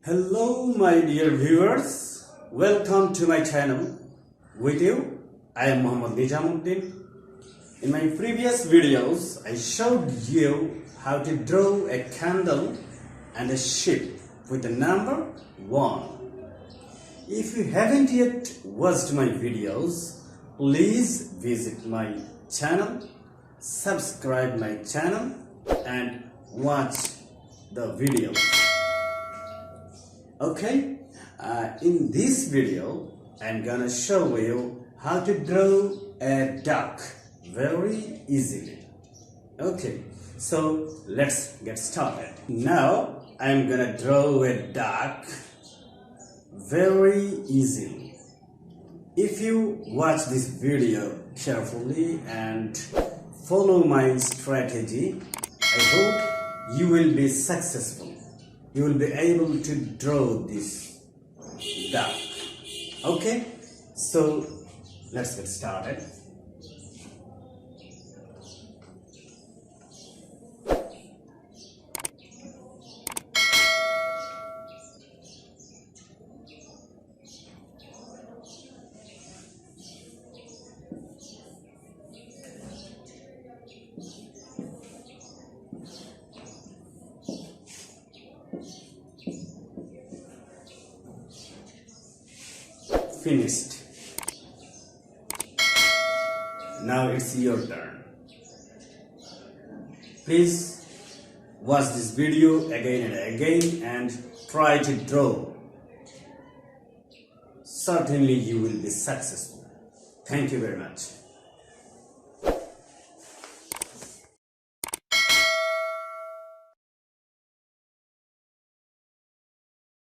Hello my dear viewers, welcome to my channel. With you, I am Muhammad Nijamuddin. In my previous videos, I showed you how to draw a candle and a ship with the number 1. If you haven't yet watched my videos, please visit my channel, subscribe my channel and watch the videos. Okay, in this video, I'm gonna show you how to draw a duck very easily. Okay, so let's get started. Now, I'm gonna draw a duck very easily. If you watch this video carefully and follow my strategy, I hope you will be successful. You will be able to draw this duck. Okay, so let's get started. Finished. Now it's your turn. Please watch this video again and again and try to draw. Certainly you will be successful. Thank you very much.